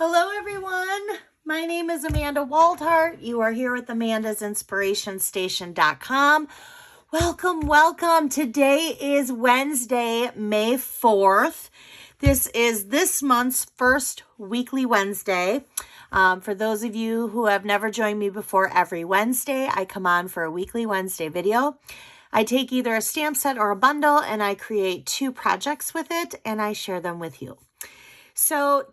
Hello everyone, my name is Amanda Waldhart. You are here with Amanda'sInspirationStation.com. Welcome. Today is Wednesday, May 4th. This is this month's first weekly Wednesday. For those of you who have never joined me before, every Wednesday I come on for a weekly Wednesday video. I take either a stamp set or a bundle and I create 2 projects with it and I share them with you. So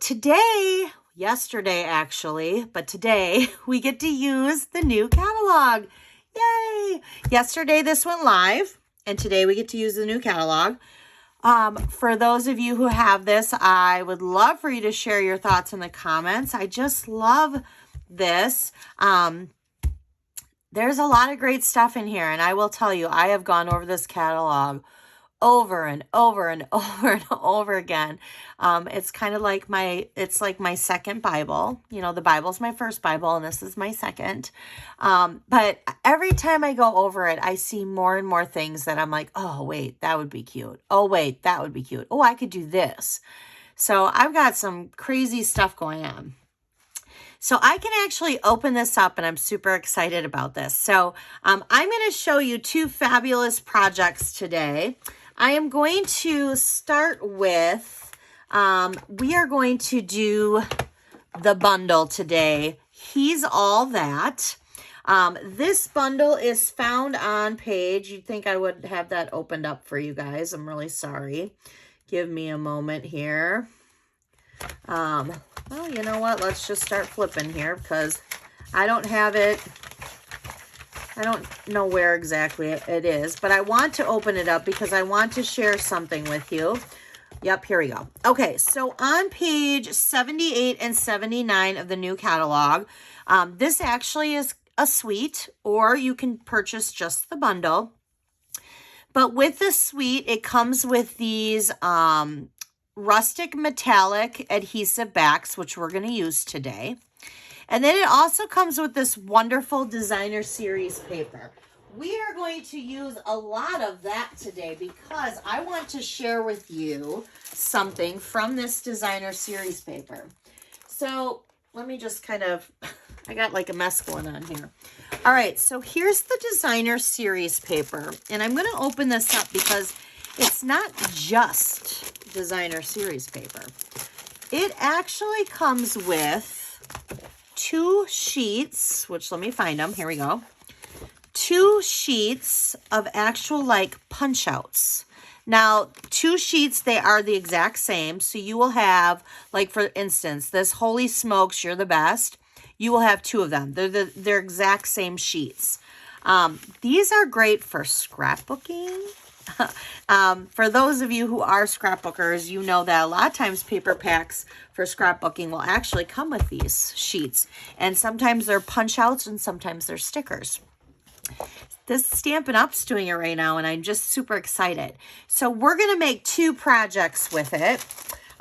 yesterday actually, but today we get to use the new catalog. Yay! Yesterday this went live and today we get to use the new catalog. For those of you who have this, I would love for you to share your thoughts in the comments. I just love this. There's a lot of great stuff in here, and I will tell you, I have gone over this catalog over and over again. It's kind of like it's like my second Bible. You know, the Bible's my first Bible and this is my second. But every time I go over it, I see more and more things that I'm like, oh, wait, that would be cute. Oh, wait, that would be cute. Oh, I could do this. So I've got some crazy stuff going on. So I can actually open this up and I'm super excited about this. So I'm going to show you 2 fabulous projects today. I am going to start with, we are going to do the bundle today. He's All That. This bundle is found on page, you'd think I would have that opened up for you guys. I'm really sorry. Give me a moment here. Well, you know what? Let's just start flipping here because I don't have it. I don't know where exactly it is, but I want to open it up because I want to share something with you. Yep, here we go. Okay, so on page 78 and 79 of the new catalog, this actually is a suite, or you can purchase just the bundle. But with the suite, it comes with these rustic metallic adhesive backs, which we're going to use today. And then it also comes with this wonderful designer series paper. We are going to use a lot of that today because I want to share with you something from this designer series paper. So let me just I got like a mess going on here. All right, so here's the designer series paper. And I'm going to open this up because it's not just designer series paper. It actually comes with 2 sheets, which let me find them. Here we go. 2 sheets of actual like punch outs. Now, 2 sheets, they are the exact same. So you will have, like for instance, this Holy Smokes, You're the Best. You will have 2 of them. They're exact same sheets. These are great for scrapbooking. For those of you who are scrapbookers, you know that a lot of times paper packs for scrapbooking will actually come with these sheets. And sometimes they're punch outs and sometimes they're stickers. This Stampin' Up's doing it right now and I'm just super excited. So we're going to make 2 projects with it.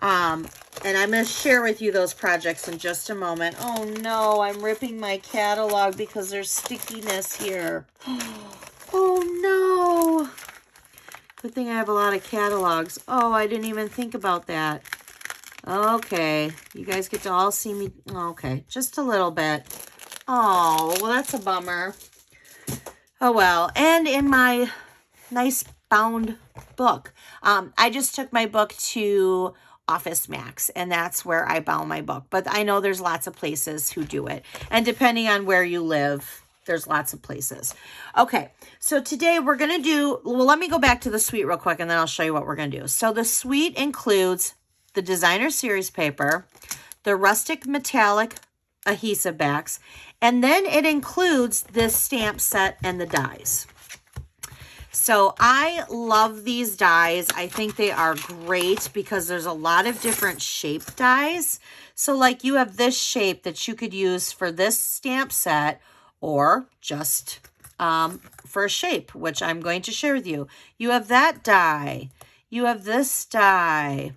And I'm going to share with you those projects in just a moment. Oh no, I'm ripping my catalog because there's stickiness here. Oh no. Good thing I have a lot of catalogs. Oh, I didn't even think about that. Okay, you guys get to all see me. Okay, just a little bit. Oh, well, that's a bummer. Oh, well, and in my nice bound book, I just took my book to Office Max, and that's where I bound my book. But I know there's lots of places who do it. And depending on where you live, there's lots of places. Okay, so today we're going to do, well, let me go back to the suite real quick and then I'll show you what we're going to do. So the suite includes the designer series paper, the rustic metallic adhesive backs, and then it includes this stamp set and the dies. So I love these dies. I think they are great because there's a lot of different shape dies. So like you have this shape that you could use for this stamp set or just for a shape, which I'm going to share with you. You have that die. You have this die.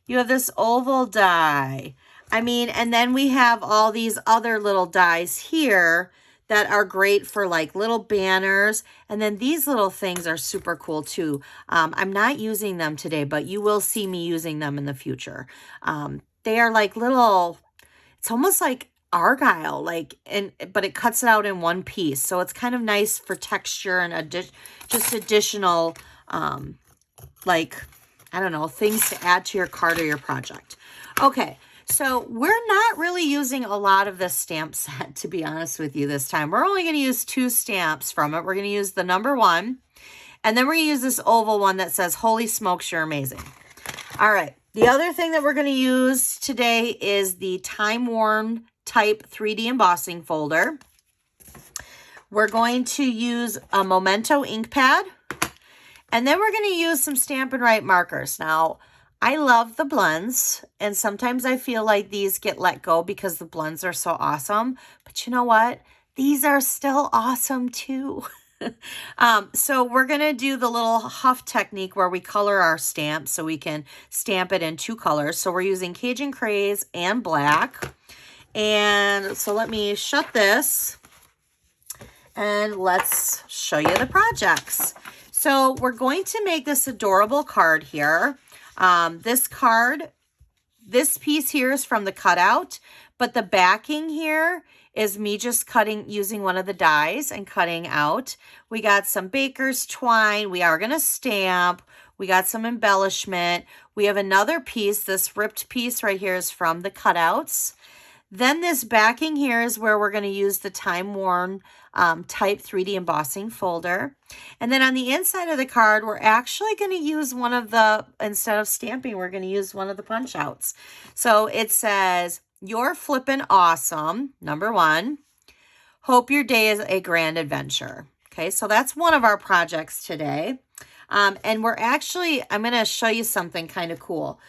You have this oval die. I mean, and then we have all these other little dies here that are great for like little banners. And then these little things are super cool too. I'm not using them today, but you will see me using them in the future. They are like little it's almost like argyle, like, but it cuts it out in one piece. So it's kind of nice for texture and just additional, like, I don't know, things to add to your card or your project. Okay, so we're not really using a lot of this stamp set, to be honest with you, this time. We're only going to use 2 stamps from it. We're going to use the number 1, and then we're going to use this oval one that says, "Holy smokes, you're amazing." All right, the other thing that we're going to use today is the Time Worn Type 3D embossing folder. We're going to use a Memento ink pad, and then we're going to use some Stampin' Write markers. Now, I love the blends, and sometimes I feel like these get let go because the blends are so awesome. But you know what? These are still awesome too. So we're going to do the little huff technique where we color our stamp so we can stamp it in 2 colors. So we're using Cajun Craze and black. And so let me shut this and let's show you the projects. So we're going to make this adorable card here. This piece here is from the cutout, but the backing here is me just using one of the dies and cutting out. We got some baker's twine. We are going to stamp. We got some embellishment. We have another piece. This ripped piece right here is from the cutouts. Then this backing here is where we're going to use the Time Worn Type 3D embossing folder. And then on the inside of the card, we're actually going to use one of the, instead of stamping, we're going to use one of the punch outs. So it says, "You're flippin' awesome, number 1. Hope your day is a grand adventure." Okay, so that's one of our projects today. And we're actually, I'm going to show you something kind of cool.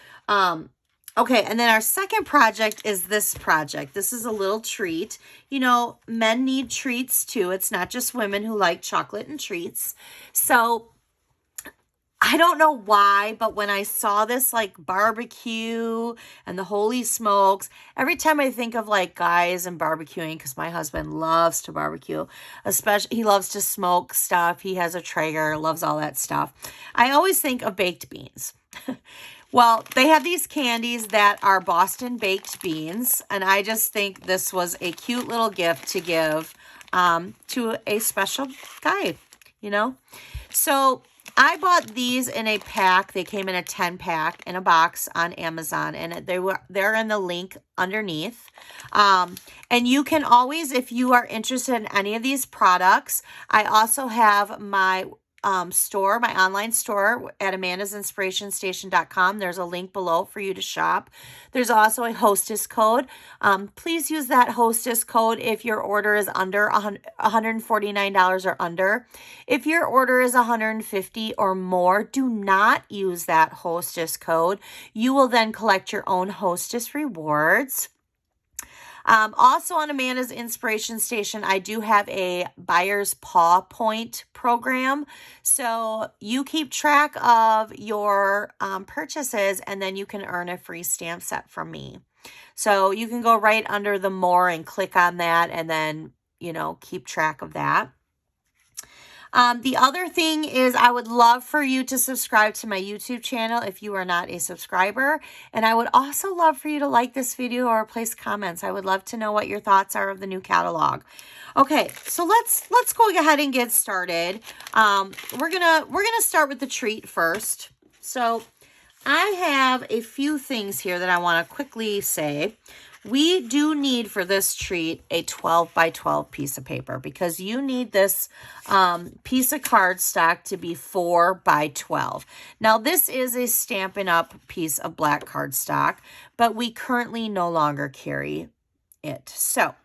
Okay, and then our second project is this project. This is a little treat. You know, men need treats too. It's not just women who like chocolate and treats. So I don't know why, but when I saw this like barbecue and the holy smokes, every time I think of like guys and barbecuing, because my husband loves to barbecue, especially he loves to smoke stuff. He has a Traeger, loves all that stuff. I always think of baked beans. Well, they have these candies that are Boston baked beans, and I just think this was a cute little gift to give to a special guy, you know. So I bought these in a pack. They came in a 10-pack in a box on Amazon, and they're in the link underneath. And you can always, if you are interested in any of these products, I also have my store, my online store at amandasinspirationstation.com. There's a link below for you to shop. There's also a hostess code. Please use that hostess code if your order is under $149 or under. If your order is $150 or more, do not use that hostess code. You will then collect your own hostess rewards. Also on Amanda's Inspiration Station, I do have a buyer's paw point program. So you keep track of your purchases, and then you can earn a free stamp set from me. So you can go right under the more and click on that, and then, you know, keep track of that. The other thing is I would love for you to subscribe to my YouTube channel if you are not a subscriber. And I would also love for you to like this video or place comments. I would love to know what your thoughts are of the new catalog. Okay, so let's go ahead and get started. We're gonna start with the treat first. So I have a few things here that I want to quickly say. We do need for this treat a 12 by 12 piece of paper because you need this piece of cardstock to be 4 by 12. Now this is a Stampin' Up piece of black cardstock, but we currently no longer carry it. So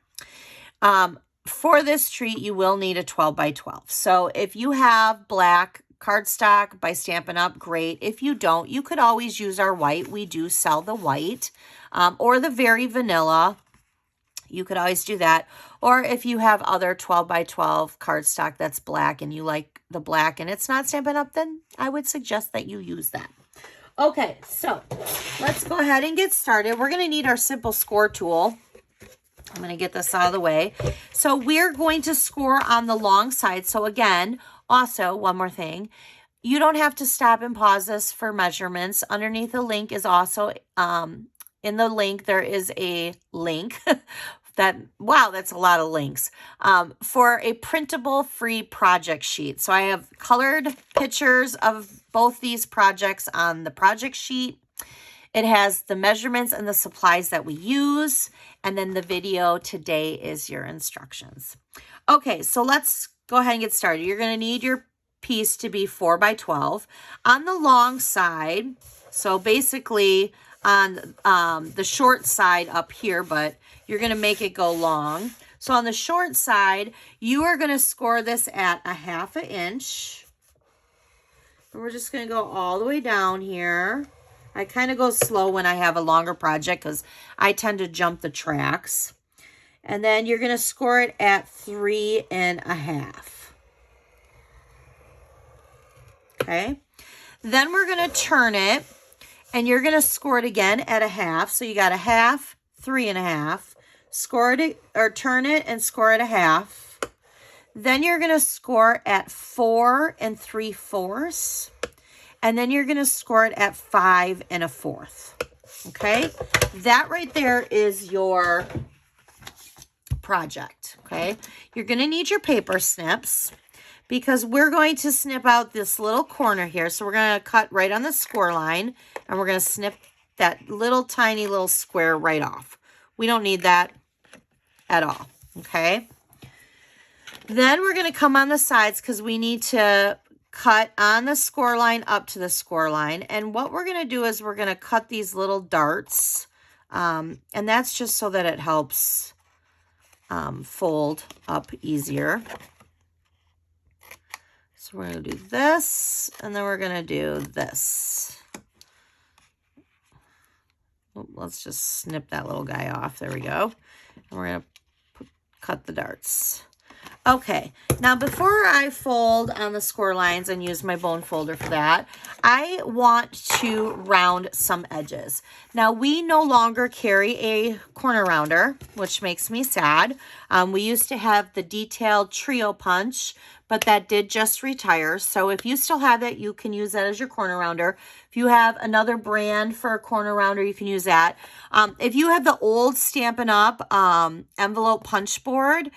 for this treat, you will need a 12 by 12. So if you have black cardstock by Stampin' Up, great. If you don't, you could always use our white. We do sell the white or the very vanilla. You could always do that. Or if you have other 12 by 12 cardstock that's black and you like the black and it's not Stampin' Up, then I would suggest that you use that. Okay, so let's go ahead and get started. We're going to need our simple score tool. I'm going to get this out of the way. So we're going to score on the long side. So again, also, one more thing, you don't have to stop and pause this for measurements. Underneath the link is also in the link, there is a link wow, that's a lot of links, for a printable free project sheet. So I have colored pictures of both these projects on the project sheet. It has the measurements and the supplies that we use. And then the video today is your instructions. Okay, so let's go ahead and get started. You're going to need your piece to be 4 by 12. On the long side, so basically on the short side up here, but you're going to make it go long. So on the short side, you are going to score this at 1/2 inch. And we're just going to go all the way down here. I kind of go slow when I have a longer project because I tend to jump the tracks. And then you're going to score it at 3 1/2. Okay. Then we're going to turn it and you're going to score it again at 1/2. So you got 1/2, 3 1/2. Score it or turn it and score it 1/2. Then you're going to score at 4 3/4. And then you're going to score it at 5 1/4. Okay. That right there is your project. Okay. You're going to need your paper snips because we're going to snip out this little corner here. So we're going to cut right on the score line and we're going to snip that little tiny little square right off. We don't need that at all. Okay. Then we're going to come on the sides because we need to cut on the score line up to the score line. And what we're going to do is we're going to cut these little darts. And that's just so that it helps fold up easier. So we're going to do this, and then we're going to do this. Let's just snip that little guy off. There we go. And we're going to cut the darts. Okay, now before I fold on the score lines and use my bone folder for that, I want to round some edges. Now we no longer carry a corner rounder, which makes me sad. We used to have the detailed trio punch, but that did just retire. So if you still have it, you can use that as your corner rounder. If you have another brand for a corner rounder, you can use that. If you have the old Stampin' Up! Envelope punch board,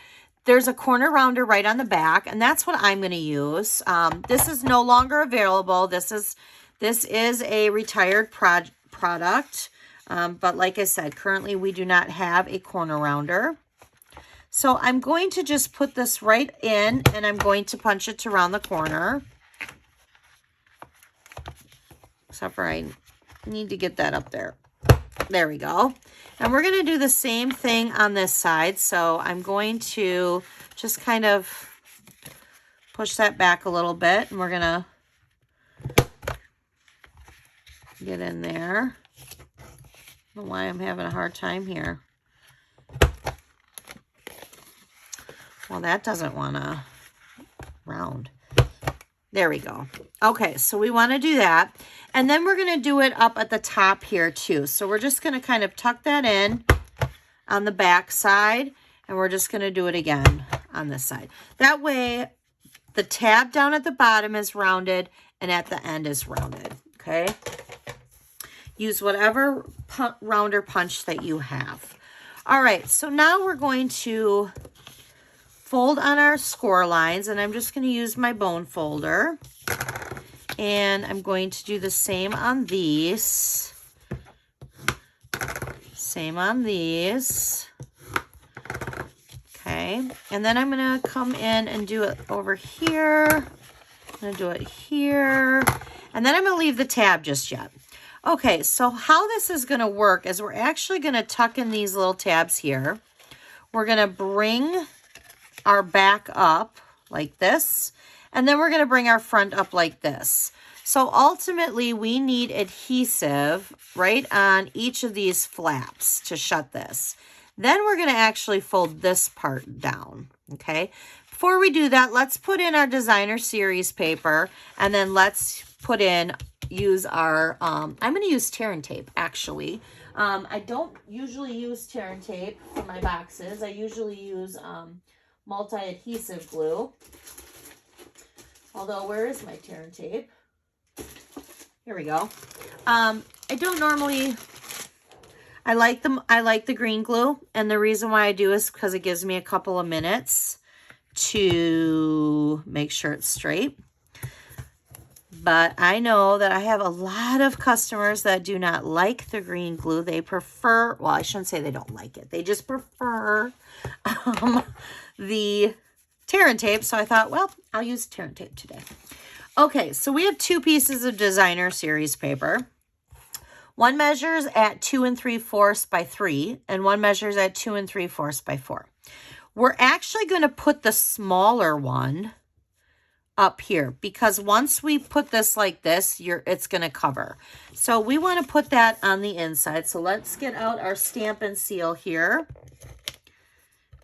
there's a corner rounder right on the back, and that's what I'm going to use. This is no longer available. This is a retired product, but like I said, currently we do not have a corner rounder. So I'm going to just put this right in, and I'm going to punch it to round the corner. Except for I need to get that up there. There we go. And we're going to do the same thing on this side. So I'm going to just kind of push that back a little bit. And we're going to get in there. I don't know why I'm having a hard time here. Well, that doesn't want to round. There we go. Okay, so we want to do that. And then we're going to do it up at the top here too. So we're just going to kind of tuck that in on the back side. And we're just going to do it again on this side. That way, the tab down at the bottom is rounded and at the end is rounded. Okay? Use whatever rounder punch that you have. All right, so now we're going to fold on our score lines, and I'm just going to use my bone folder, and I'm going to do the same on these, same on these. Okay, and then I'm going to come in and do it over here. I'm going to do it here, and then I'm going to leave the tab just yet. Okay, so how this is going to work is we're actually going to tuck in these little tabs here. We're going to bring our back up like this, and then we're going to bring our front up like this. So ultimately we need adhesive right on each of these flaps to shut this. Then we're going to actually fold this part down. Okay, before we do that, let's put in our designer series paper, and then let's use our I'm going to use tear and tape actually. I don't usually use tear and tape for my boxes. I usually use multi-adhesive glue. Although, where is my tear and tape? Here we go. I I like the green glue, and the reason why I do is because it gives me a couple of minutes to make sure it's straight. But I know that I have a lot of customers that do not like the green glue. They prefer, well, I shouldn't say they don't like it. They just prefer the tear and tape. So I thought, well, I'll use tear and tape today. Okay, so we have 2 pieces of designer series paper. One measures at 2 3/4 by 3, and one measures at 2 3/4 by 4. We're actually going to put the smaller one up here because once we put this like this, it's going to cover. So we want to put that on the inside. So let's get out our Stampin' Seal here.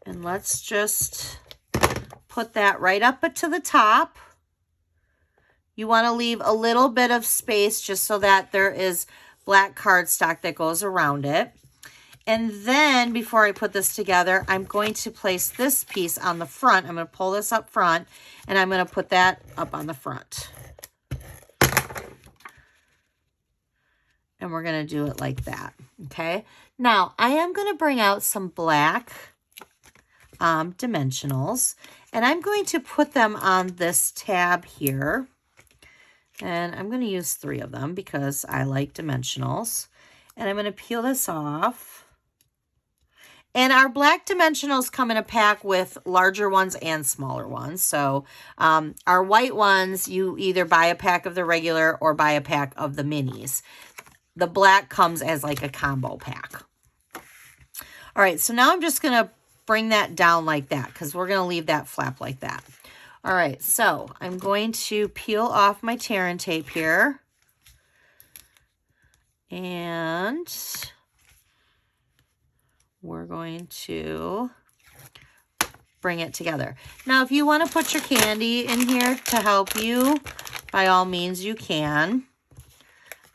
And let's just put that right up to the top. You want to leave a little bit of space just so that there is black cardstock that goes around it. And then before I put this together, I'm going to place this piece on the front. I'm going to pull this up front and I'm going to put that up on the front. And we're going to do it like that. Okay. Now I am going to bring out some black dimensionals and I'm going to put them on this tab here. And I'm going to use 3 of them because I like dimensionals. And I'm going to peel this off. And our black dimensionals come in a pack with larger ones and smaller ones. So our white ones, you either buy a pack of the regular or buy a pack of the minis. The black comes as like a combo pack. All right, so now I'm just going to bring that down like that because we're going to leave that flap like that. All right, so I'm going to peel off my tear and tape here. And we're going to bring it together. Now, if you want to put your candy in here to help you, by all means you can.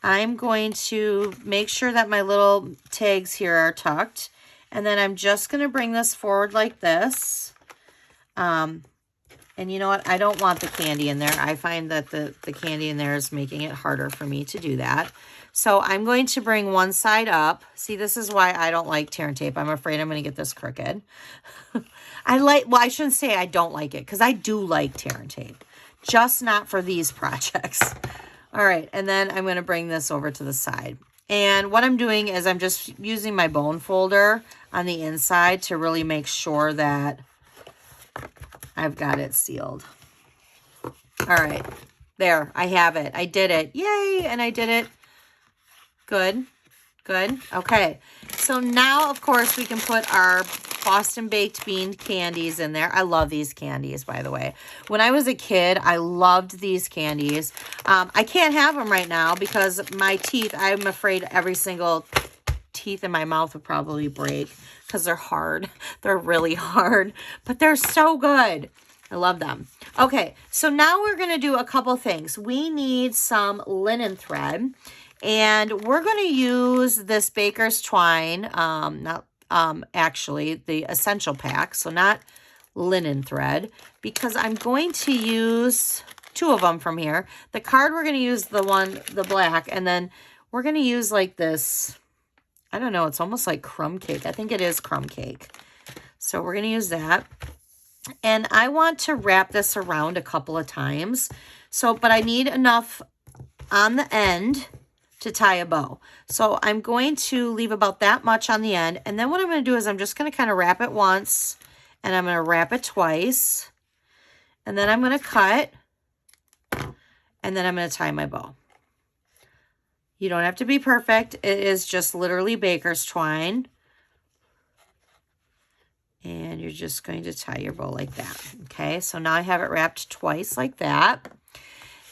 I'm going to make sure that my little tags here are tucked. And then I'm just going to bring this forward like this. And you know what? I don't want the candy in there. I find that the candy in there is making it harder for me to do that. So I'm going to bring one side up. See, this is why I don't like tear and tape. I'm afraid I'm going to get this crooked. I shouldn't say I don't like it because I do like tear and tape, just not for these projects. All right, and then I'm going to bring this over to the side. And what I'm doing is I'm just using my bone folder on the inside to really make sure that I've got it sealed. All right, there, I have it. I did it. Yay, and I did it. Good, good. Okay, so now, of course, we can put our Boston Baked Bean candies in there. I love these candies, by the way. When I was a kid, I loved these candies. I can't have them right now because my teeth, I'm afraid every single teeth in my mouth would probably break because they're hard. They're really hard, but they're so good. I love them. Okay, so now we're going to do a couple things. We need some linen thread, and we're going to use this Baker's Twine, actually the Essential Pack, so not linen thread, because I'm going to use 2 of them from here. The card, we're going to use the black, and then we're going to use like this, I don't know, it's almost like crumb cake. I think it is crumb cake. So we're going to use that. And I want to wrap this around a couple of times. So, but I need enough on the end to tie a bow. So I'm going to leave about that much on the end. And then what I'm going to do is I'm just going to kind of wrap it once. And I'm going to wrap it twice. And then I'm going to cut. And then I'm going to tie my bow. You don't have to be perfect. It is just literally Baker's Twine. And you're just going to tie your bow like that. Okay, so now I have it wrapped twice like that.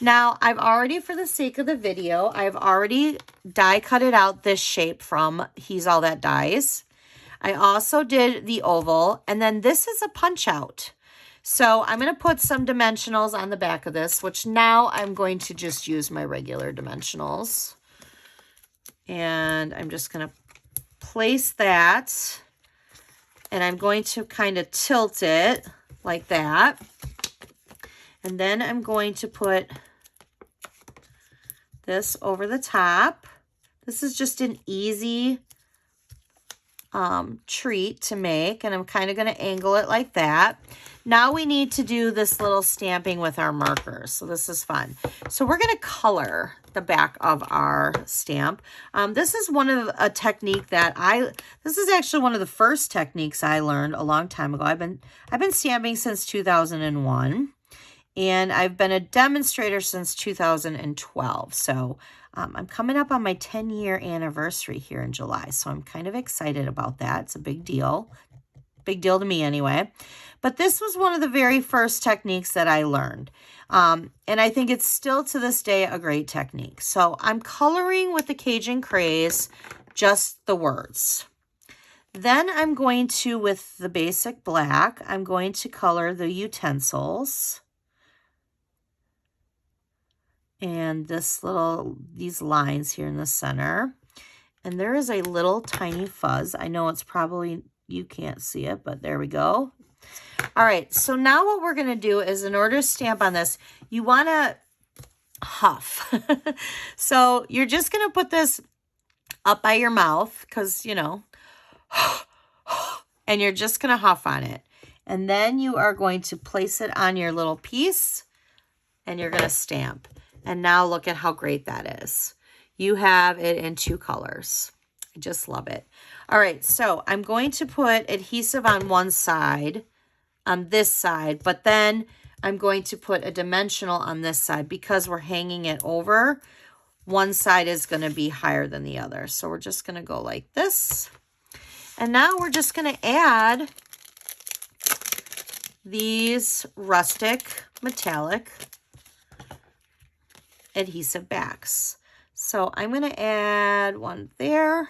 Now, I've already, for the sake of the video, I've already die cut it out this shape from He's All That Dies. I also did the oval, and then this is a punch out. So I'm going to put some dimensionals on the back of this, which now I'm going to just use my regular dimensionals. And I'm just going to place that. And I'm going to kind of tilt it like that. And then I'm going to put this over the top. This is just an easy treat to make, and I'm kind of going to angle it like that. Now we need to do this little stamping with our markers. So this is fun. So we're going to color the back of our stamp. This is one of a technique that this is actually one of the first techniques I learned a long time ago. I've been stamping since 2001, and I've been a demonstrator since 2012. So I'm coming up on my 10-year anniversary here in July. So I'm kind of excited about that. It's a big deal. Big deal to me anyway. But this was one of the very first techniques that I learned. And I think it's still to this day a great technique. So I'm coloring with the Cajun Craze, just the words. Then I'm going to, with the basic black, I'm going to color the utensils. And these lines here in the center. And there is a little tiny fuzz. I know it's probably, you can't see it, but there we go. All right, so now what we're going to do is, in order to stamp on this, you want to huff. So you're just going to put this up by your mouth because, you know, and you're just going to huff on it. And then you are going to place it on your little piece, and you're going to stamp. And now look at how great that is. You have it in 2 colors. I just love it. All right, so I'm going to put adhesive on one side, on this side, but then I'm going to put a dimensional on this side because we're hanging it over. One side is going to be higher than the other. So we're just going to go like this. And now we're just going to add these rustic metallic adhesive backs. So I'm going to add one there.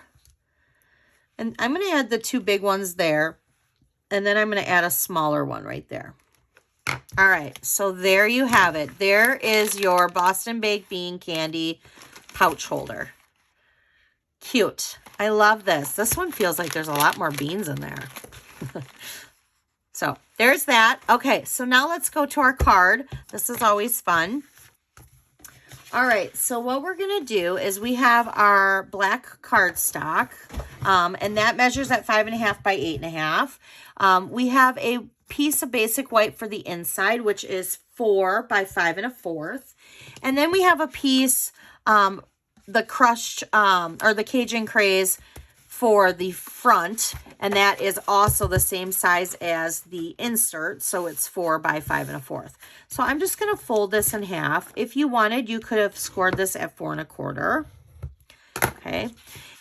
And I'm going to add the 2 big ones there. And then I'm going to add a smaller one right there. All right, so there you have it. There is your Boston Baked Bean Candy pouch holder. Cute. I love this. This one feels like there's a lot more beans in there. So there's that. Okay, so now let's go to our card. This is always fun. All right, so what we're going to do is we have our black cardstock, and that measures at 5.5 by 8.5. We have a piece of basic white for the inside, which is 4 by 5 1/4. And then we have a piece, the crushed, or the Cajun Craze for the front, and that is also the same size as the insert, so it's 4 by 5 1/4. So I'm just going to fold this in half. If you wanted, you could have scored this at 4 1/4. Okay,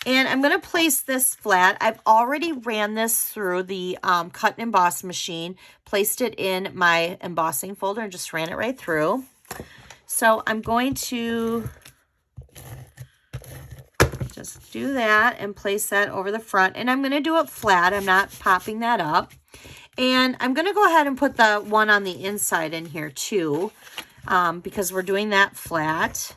and I'm going to place this flat. I've already ran this through the cut and emboss machine, placed it in my embossing folder, and just ran it right through. So I'm going to just do that and place that over the front. And I'm going to do it flat. I'm not popping that up. And I'm going to go ahead and put the one on the inside in here too, because we're doing that flat.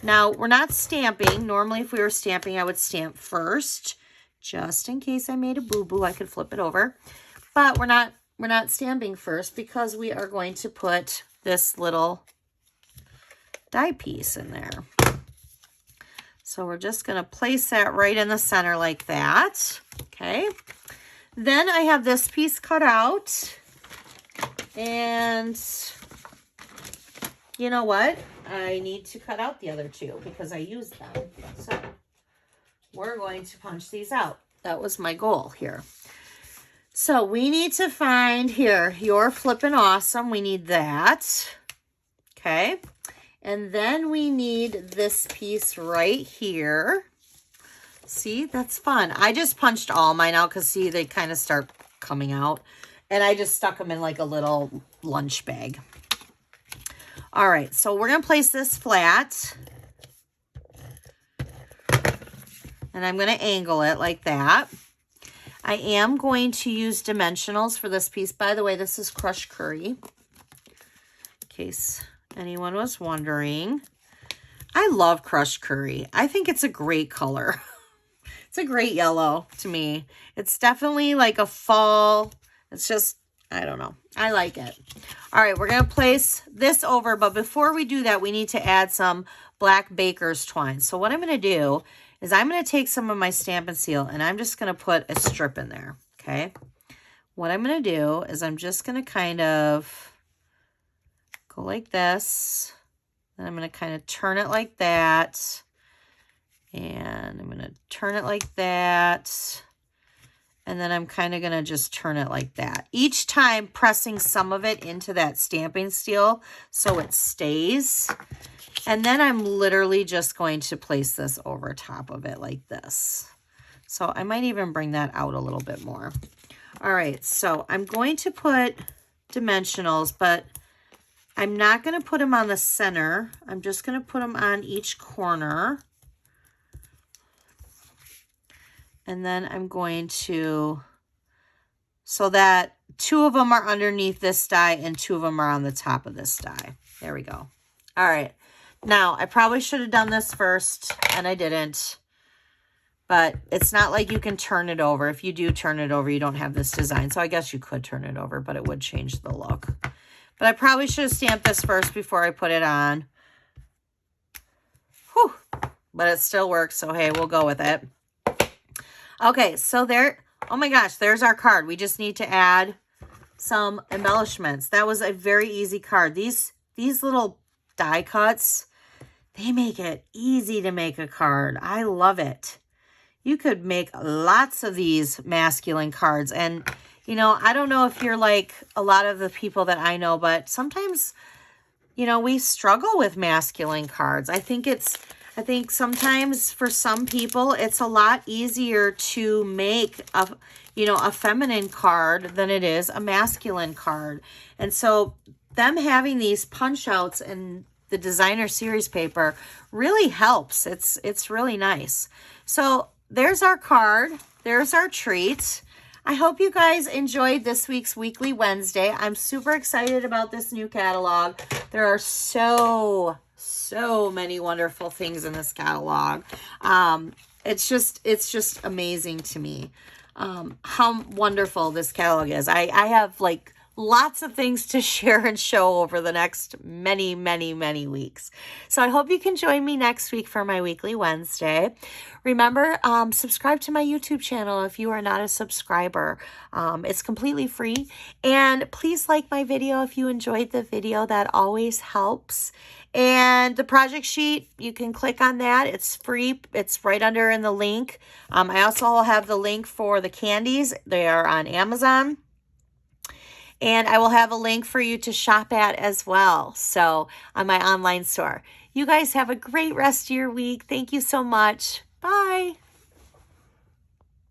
Now, we're not stamping. Normally, if we were stamping, I would stamp first. Just in case I made a boo-boo, I could flip it over. But we're not stamping first because we are going to put this little die piece in there. So we're just going to place that right in the center like that. Okay. Then I have this piece cut out. And you know what? I need to cut out the other 2 because I used them. So we're going to punch these out. That was my goal here. So we need to find here, You're Flippin' Awesome. We need that. Okay. And then we need this piece right here. See, that's fun. I just punched all mine out because, see, they kind of start coming out. And I just stuck them in like a little lunch bag. All right, so we're going to place this flat. And I'm going to angle it like that. I am going to use dimensionals for this piece. By the way, this is crushed curry, in case anyone was wondering. I love crushed curry. I think it's a great color. It's a great yellow to me. It's definitely like a fall. It's just, I don't know. I like it. All right, we're going to place this over. But before we do that, we need to add some black baker's twine. So what I'm going to do is I'm going to take some of my Stampin' Seal and I'm just going to put a strip in there, okay? What I'm going to do is I'm just going to kind of go like this. Then I'm going to kind of turn it like that. And I'm going to turn it like that. And then I'm kind of going to just turn it like that. Each time pressing some of it into that Stampin' Steel so it stays. And then I'm literally just going to place this over top of it like this. So I might even bring that out a little bit more. All right, so I'm going to put dimensionals, but I'm not going to put them on the center. I'm just going to put them on each corner. And then I'm going to, so that 2 of them are underneath this die and 2 of them are on the top of this die. There we go. All right. Now, I probably should have done this first, and I didn't. But it's not like you can turn it over. If you do turn it over, you don't have this design. So I guess you could turn it over, but it would change the look. But I probably should have stamped this first before I put it on. Whew. But it still works, so hey, we'll go with it. Okay, so there, oh my gosh, there's our card. We just need to add some embellishments. That was a very easy card. These little die cuts, they make it easy to make a card. I love it. You could make lots of these masculine cards. And, you know, I don't know if you're like a lot of the people that I know, but sometimes, you know, we struggle with masculine cards. I think sometimes for some people, it's a lot easier to make a, you know, a feminine card than it is a masculine card. And so them having these punch outs and the designer series paper really helps. It's really nice. So there's our card. There's our treat. I hope you guys enjoyed this week's Weekly Wednesday. I'm super excited about this new catalog. There are so many wonderful things in this catalog. It's just amazing to me how wonderful this catalog is. I have like lots of things to share and show over the next many weeks. So I hope you can join me next week for my Weekly Wednesday. Remember, subscribe to my YouTube channel if you are not a subscriber. It's completely free. And please like my video if you enjoyed the video. That always helps. And the project sheet, you can click on that. It's free. It's right under in the link. I also have the link for the candies. They are on Amazon. And I will have a link for you to shop at as well. So on my online store. You guys have a great rest of your week. Thank you so much. Bye.